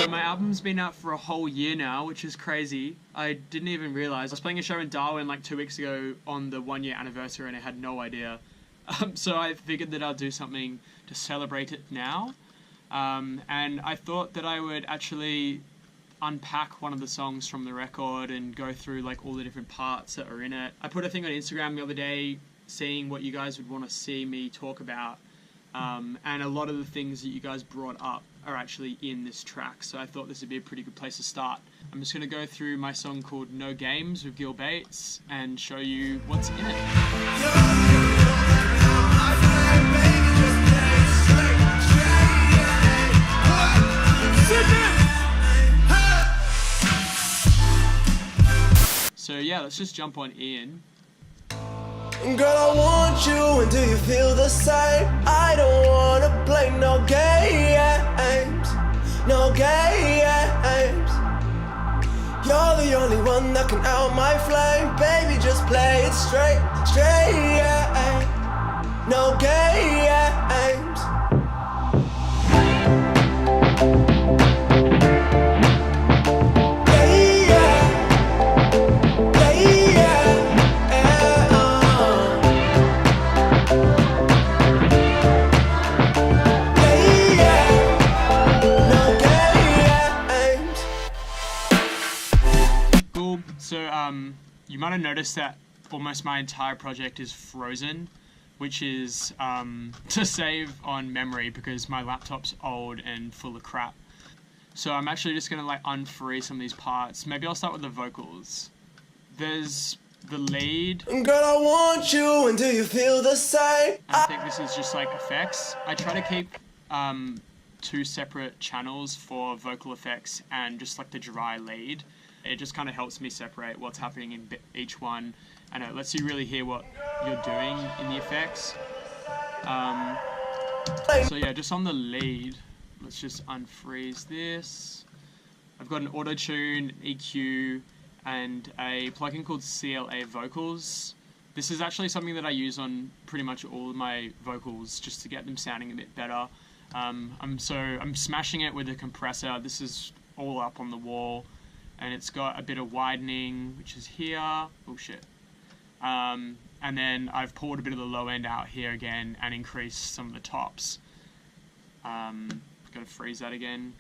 So my album's been out for a whole year now, which is crazy. I didn't even realize. I was playing a show in Darwin like 2 weeks ago on the 1 year anniversary and I had no idea. So I figured that I'll do something to celebrate it now. And I thought that I would actually unpack one of the songs from the record and go through like all the different parts that are in it. I put a thing on Instagram the other day seeing what you guys would want to see me talk about. And a lot of the things that you guys brought up are actually in this track, so I thought this would be a pretty good place to start. I'm just going to go through my song called No Games with Gill Bates and show you what's in it. So yeah, let's just jump on in. Girl, I want you, and do you feel the same? I don't wanna play no games, no games. You're the only one that can out my flame. Baby, just play it straight, no games. So you might have noticed that almost my entire project is frozen, which is to save on memory because my laptop's old and full of crap. So I'm actually just going to like unfree some of these parts. Maybe I'll start with the vocals. There's the lead. Girl, I want you, and do you feel the same? I think this is just like effects. I try to keep 2 separate channels for vocal effects and just like the dry lead. It just kind of helps me separate what's happening in each one, and it lets you really hear what you're doing in the effects. So yeah, just on the lead, let's just unfreeze this. I've got an auto-tune, EQ, and a plugin called CLA Vocals. This is actually something that I use on pretty much all of my vocals just to get them sounding a bit better. I'm smashing it with a compressor. This is all up on the wall. And it's got a bit of widening, which is here. Oh shit. And then I've pulled a bit of the low end out here again and increased some of the tops. Gotta freeze that again.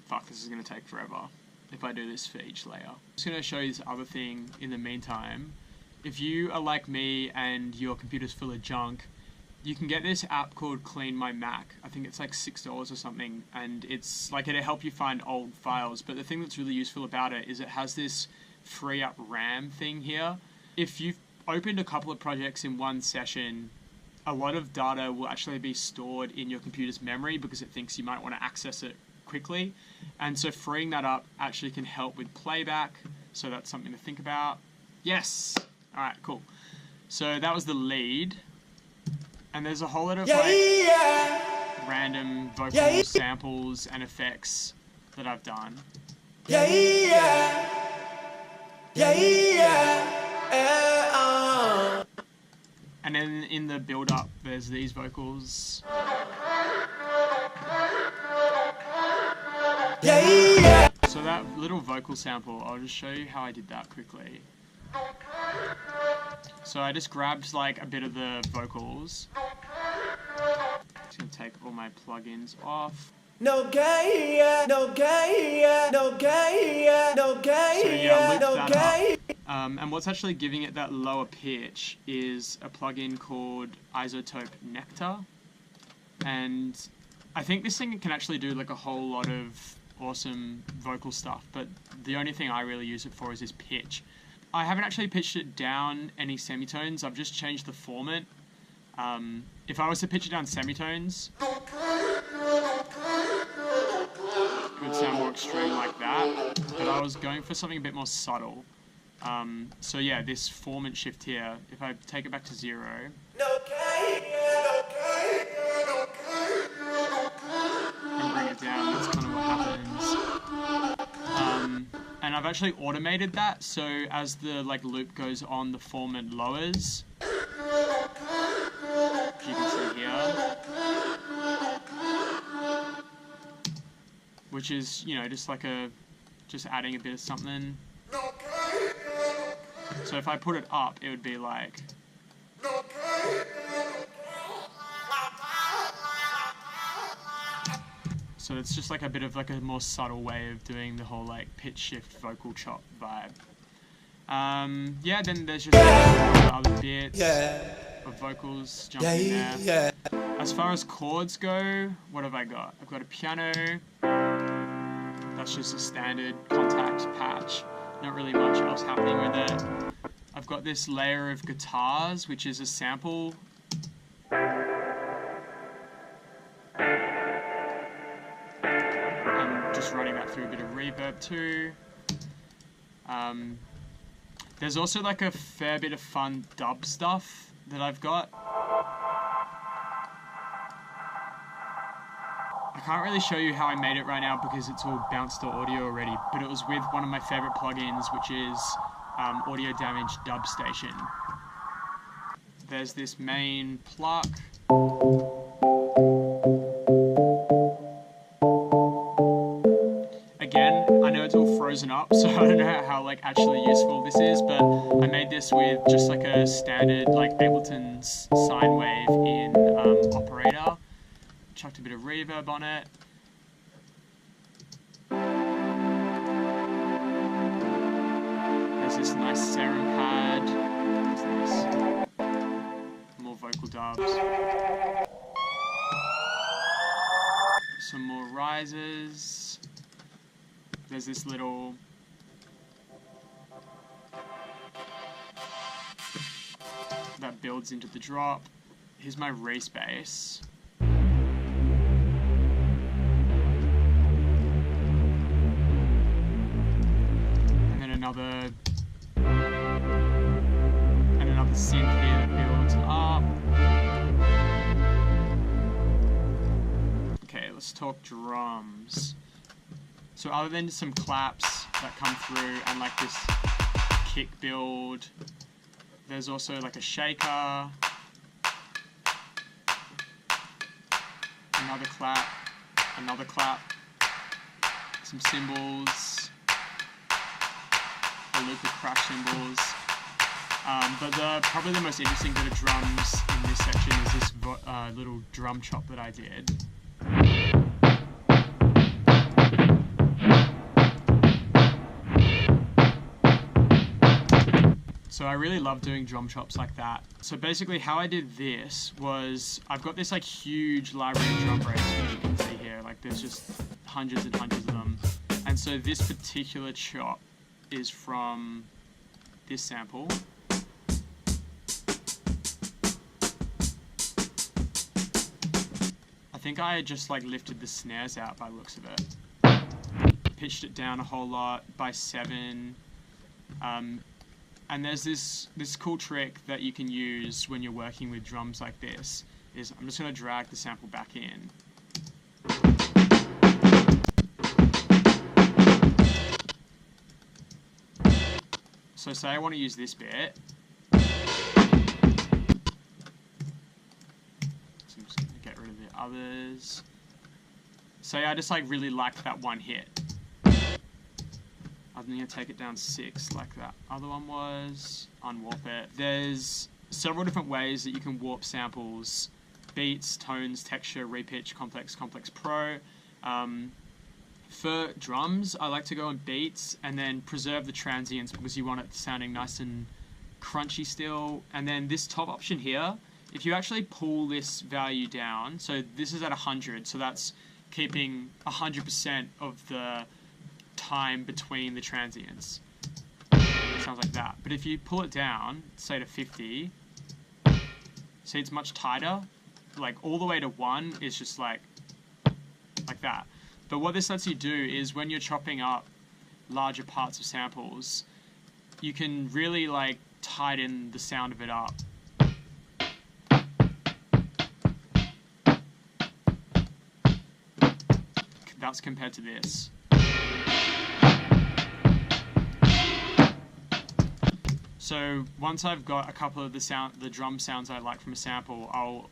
Fuck, this is gonna take forever if I do this for each layer. I'm just gonna show you this other thing in the meantime. If you are like me and your computer's full of junk, you can get this app called Clean My Mac. I think it's like $6 or something, and it's like it'll help you find old files. But the thing that's really useful about it is it has this free up RAM thing here. If you've opened a couple of projects in one session, a lot of data will actually be stored in your computer's memory because it thinks you might want to access it quickly. And so freeing that up actually can help with playback. So that's something to think about. Yes! Alright, cool. So that was the lead. And there's a whole lot of random vocal samples and effects that I've done. And then in the build-up, there's these vocals. So that little vocal sample, I'll just show you how I did that quickly. So I just grabbed like a bit of the vocals. Just gonna take all my plugins off. No gay, no gay, no gay, no gay, so yeah, no gay. And what's actually giving it that lower pitch is a plugin called Isotope Nectar. And I think this thing can actually do like a whole lot of awesome vocal stuff, but the only thing I really use it for is this pitch. I haven't actually pitched it down any semitones, I've just changed the format. If I was to pitch it down semitones, it would sound more extreme like that, but I was going for something a bit more subtle. So yeah, this format shift here, if I take it back to 0, and bring it down, that's kind of what happens. And I've actually automated that, so as the like loop goes on, the format lowers. You can see here. which is, you know, just adding a bit of something. So if I put it up, it would be like. So it's just like a bit of like a more subtle way of doing the whole like pitch shift vocal chop vibe. Yeah, then there's just other bits of vocals jumping in there. As far as chords go, what have I got? I've got a piano. That's just a standard contact patch. Not really much else happening with it. I've got this layer of guitars, which is a sample. I'm just running that through a bit of reverb too. There's also like a fair bit of fun dub stuff that I've got. I can't really show you how I made it right now because it's all bounced to audio already, but it was with one of my favorite plugins, which is Audio Damage Dub Station. There's this main pluck. Again, I know it's all frozen up, so I don't know how like actually useful this is, but I made this with just like a standard like Ableton's sine wave in Operator. Chucked a bit of reverb on it. There's this nice serum pad. What's this? More vocal dubs. Some more rises. There's this little that builds into the drop. Here's my race bass. Another synth here that builds up. Okay, let's talk drums. So other than some claps that come through and like this kick build, there's also like a shaker, another clap, some cymbals, a loop of crash cymbals. But probably the most interesting bit of drums in this section is this little drum chop that I did. So I really love doing drum chops like that. So basically how I did this was, I've got this like huge library of drum breaks, as you can see here, like there's just hundreds and hundreds of them. And so this particular chop is from this sample. I think I just like lifted the snares out by the looks of it. Pitched it down a whole lot by 7. And there's this cool trick that you can use when you're working with drums like this, is I'm just going to drag the sample back in. So say I want to use this bit. So I'm just going to get rid of the others. Say I just like really liked that one hit. I'm going to take it down 6 like that other one was. Unwarp it. There's several different ways that you can warp samples. Beats, tones, texture, repitch, complex, complex pro. For drums, I like to go on beats and then preserve the transients because you want it sounding nice and crunchy still. And then this top option here, if you actually pull this value down, so this is at 100, so that's keeping 100% of the time between the transients. It sounds like that. But if you pull it down, say to 50, see it's much tighter. Like all the way to 1 is just like that. But what this lets you do is when you're chopping up larger parts of samples, you can really like tighten the sound of it up. That's compared to this. So once I've got a couple of the drum sounds I like from a sample, I'll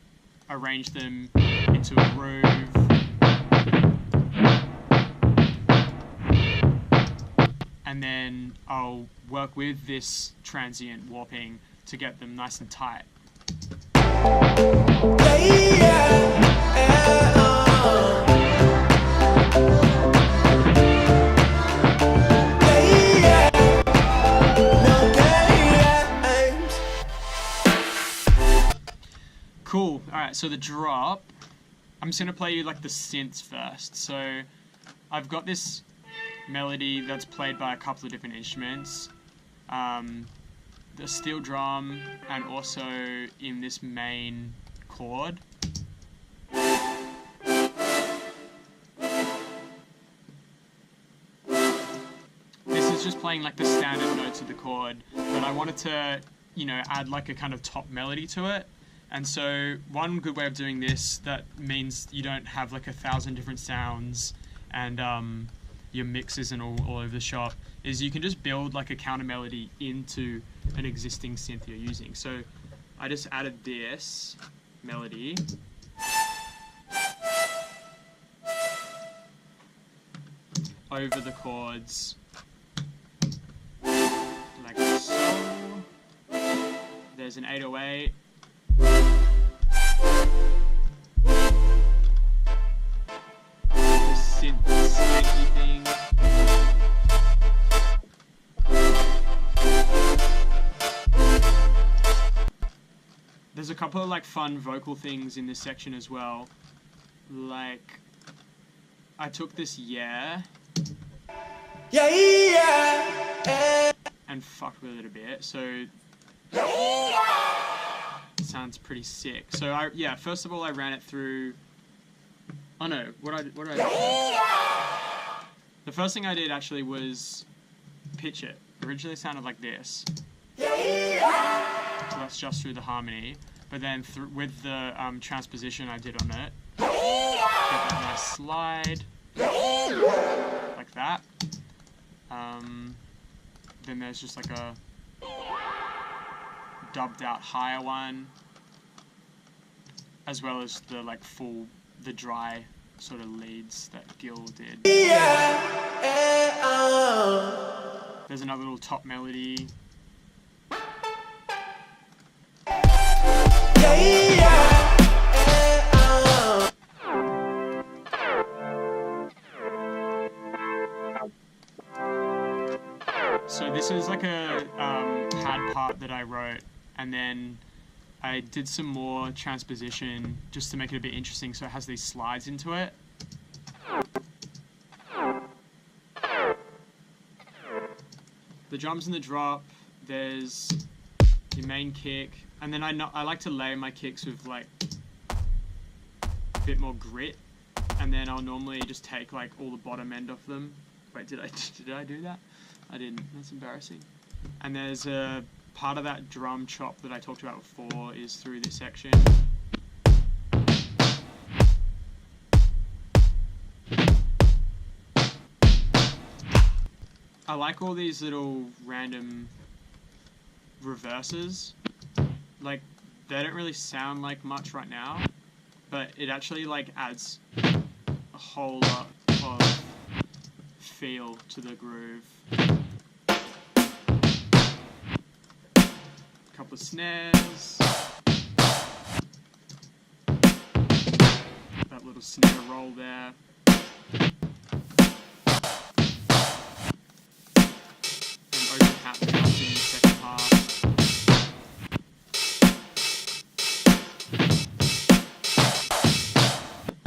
arrange them into a groove. and then I'll work with this transient warping to get them nice and tight. Cool. Alright, so the drop, I'm just going to play you like the synths first. So I've got this melody that's played by a couple of different instruments. The steel drum and also in this main chord. This is just playing like the standard notes of the chord, but I wanted to, you know, add like a kind of top melody to it. And so one good way of doing this that means you don't have like 1,000 different sounds and your mix isn't all over the shop is you can just build like a counter melody into an existing synth you're using. So I just added this melody over the chords like so. There's an 808. Synth skanky thing. There's a couple of like fun vocal things in this section as well. Like I took this and fucked with it a bit, so it sounds pretty sick. So first of all I ran it through. Oh no, what did I do? The first thing I did actually was pitch it. Originally it sounded like this. So that's just through the harmony. But then with the transposition I did on it, get that nice slide, like that. Then there's just like a dubbed out higher one, as well as the like the dry sort of leads that Gill did. There's another little top melody. So this is like a pad part that I wrote, and then I did some more transposition just to make it a bit interesting, so it has these slides into it. The drums and the drop, there's your main kick, and then I like to layer my kicks with like a bit more grit, and then I'll normally just take like all the bottom end off them. Wait, did I do that? I didn't. That's embarrassing. And there's a part of that drum chop that I talked about before is through this section. I like all these little random reverses. Like, they don't really sound like much right now, but it actually like adds a whole lot of feel to the groove. Couple of snares. That little snare roll there. And open hat that comes in the second half.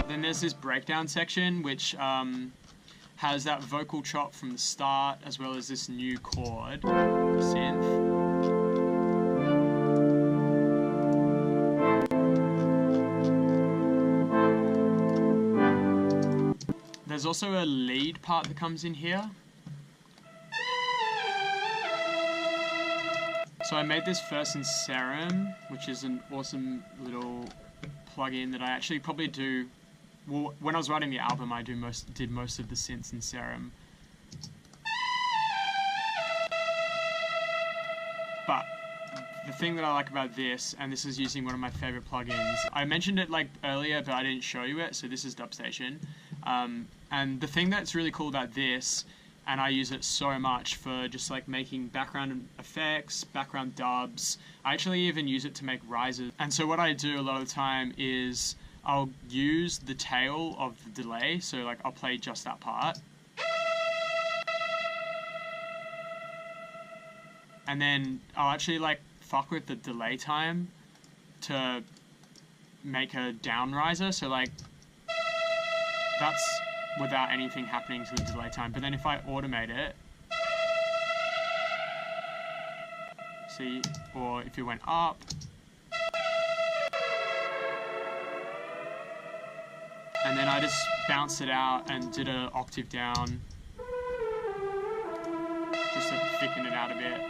Then there's this breakdown section which has that vocal chop from the start as well as this new chord synth. There's also a lead part that comes in here. So I made this first in Serum, which is an awesome little plugin that I actually probably do. Well, when I was writing the album, I did most of the synths in Serum. But the thing that I like about this, and this is using one of my favorite plugins, I mentioned it like earlier, but I didn't show you it. So this is DubStation. And the thing that's really cool about this, and I use it so much for just like making background effects, background dubs. I actually even use it to make rises. And so what I do a lot of the time is I'll use the tail of the delay, so like I'll play just that part. And then I'll actually like fuck with the delay time to make a down riser, so like that's without anything happening to the delay time. But then if I automate it, see, or if it went up, and then I just bounced it out and did an octave down just to thicken it out a bit.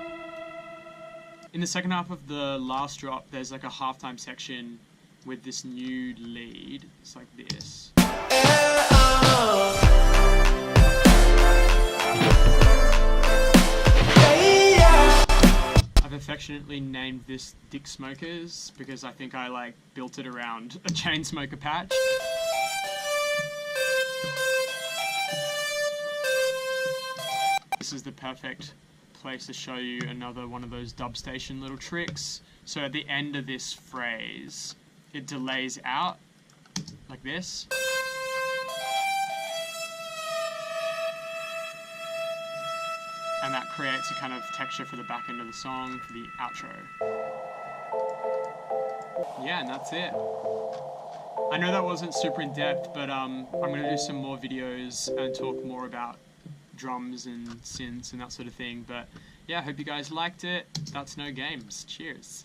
In the second half of the last drop, there's like a halftime section with this new lead. It's like this. I've affectionately named this Dick Smokers because I think I like built it around a chain smoker patch. This is the perfect place to show you another one of those dub station little tricks. So at the end of this phrase, it delays out like this. And that creates a kind of texture for the back end of the song, for the outro. Yeah, and that's it. I know that wasn't super in depth, but I'm going to do some more videos and talk more about drums and synths and that sort of thing. But yeah, I hope you guys liked it. That's No Games. Cheers.